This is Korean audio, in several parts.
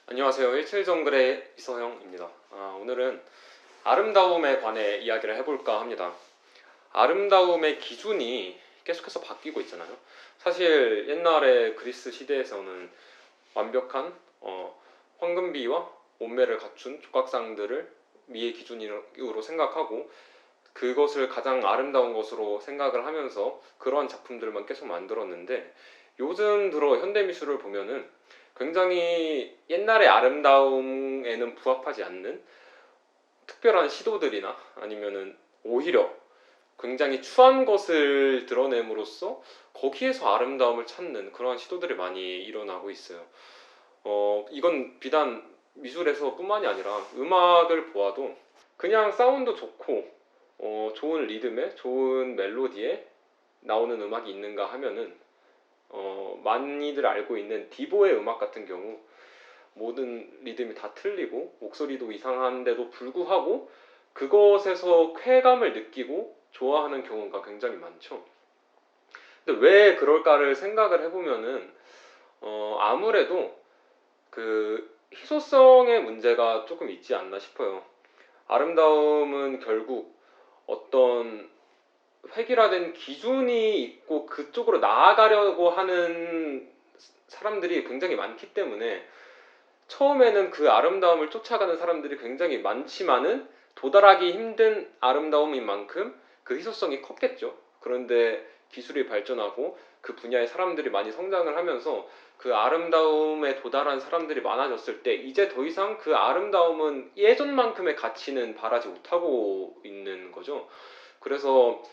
안녕하세요. 일칠정글의 이서형입니다. 오늘은 아름다움에 관해 이야기를 해볼까 합니다. 아름다움의 기준이 계속해서 바뀌고 있잖아요. 사실 옛날에 그리스 시대에서는 완벽한 황금비와 몸매를 갖춘 족각상들을 미의 기준으로 생각하고 그것을 가장 아름다운 것으로 생각을 하면서 그러한 작품들만 계속 만들었는데, 요즘 들어 현대미술을 보면은 굉장히 옛날의 아름다움에는 부합하지 않는 특별한 시도들이나 아니면은 오히려 굉장히 추한 것을 드러냄으로써 거기에서 아름다움을 찾는 그러한 시도들이 많이 일어나고 있어요. 이건 비단 미술에서 뿐만이 아니라 음악을 보아도 그냥 사운드 좋고 좋은 리듬에 좋은 멜로디에 나오는 음악이 있는가 하면은 많이들 알고 있는 디보의 음악 같은 경우 모든 리듬이 다 틀리고 목소리도 이상한데도 불구하고 그것에서 쾌감을 느끼고 좋아하는 경우가 굉장히 많죠. 근데 왜 그럴까를 생각을 해보면은 아무래도 그 희소성의 문제가 조금 있지 않나 싶어요. 아름다움은 결국 어떤 획일화된 기준이 있고 그쪽으로 나아가려고 하는 사람들이 굉장히 많기 때문에 처음에는 그 아름다움을 쫓아가는 사람들이 굉장히 많지만은 도달하기 힘든 아름다움인 만큼 그 희소성이 컸겠죠. 그런데 기술이 발전하고 그 분야의 사람들이 많이 성장을 하면서 그 아름다움에 도달한 사람들이 많아졌을 때 이제 더 이상 그 아름다움은 예전만큼의 가치는 바라지 못하고 있는 거죠. 그래서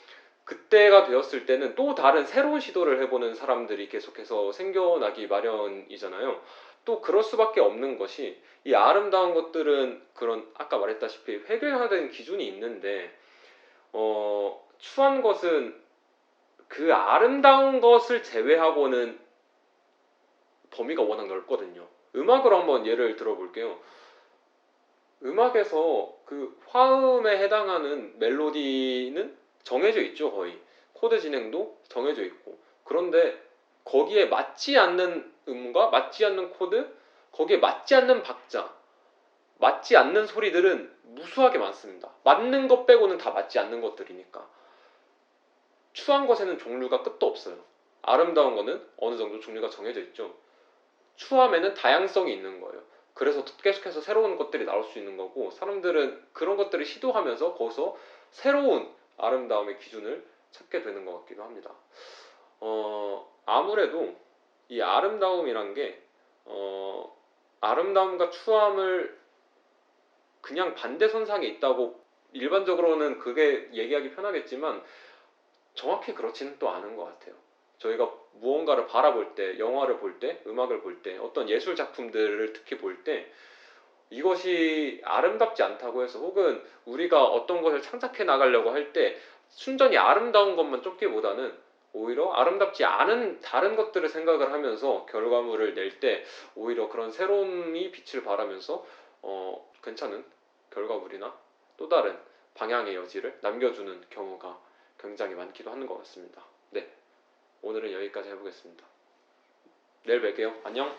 그때가 되었을 때는 또 다른 새로운 시도를 해보는 사람들이 계속해서 생겨나기 마련이잖아요. 또 그럴 수밖에 없는 것이, 이 아름다운 것들은 그런 아까 말했다시피 획일화된 기준이 있는데 추한 것은 그 아름다운 것을 제외하고는 범위가 워낙 넓거든요. 음악으로 한번 예를 들어볼게요. 음악에서 그 화음에 해당하는 멜로디는 정해져 있죠, 거의. 코드 진행도 정해져 있고. 그런데 거기에 맞지 않는 음과 맞지 않는 코드, 거기에 맞지 않는 박자, 맞지 않는 소리들은 무수하게 많습니다. 맞는 것 빼고는 다 맞지 않는 것들이니까. 추한 것에는 종류가 끝도 없어요. 아름다운 거는 어느 정도 종류가 정해져 있죠. 추함에는 다양성이 있는 거예요. 그래서 계속해서 새로운 것들이 나올 수 있는 거고, 사람들은 그런 것들을 시도하면서 거기서 새로운 아름다움의 기준을 찾게 되는 것 같기도 합니다. 아무래도 이 아름다움이란 게 아름다움과 추함을 그냥 반대선상에 있다고 일반적으로는 그게 얘기하기 편하겠지만 정확히 그렇지는 또 않은 것 같아요. 저희가 무언가를 바라볼 때, 영화를 볼 때, 음악을 볼 때, 어떤 예술 작품들을 특히 볼 때 이것이 아름답지 않다고 해서, 혹은 우리가 어떤 것을 창작해 나가려고 할 때 순전히 아름다운 것만 쫓기보다는 오히려 아름답지 않은 다른 것들을 생각을 하면서 결과물을 낼 때 오히려 그런 새로움이 빛을 발하면서 괜찮은 결과물이나 또 다른 방향의 여지를 남겨주는 경우가 굉장히 많기도 하는 것 같습니다. 네, 오늘은 여기까지 해보겠습니다. 내일 뵐게요. 안녕.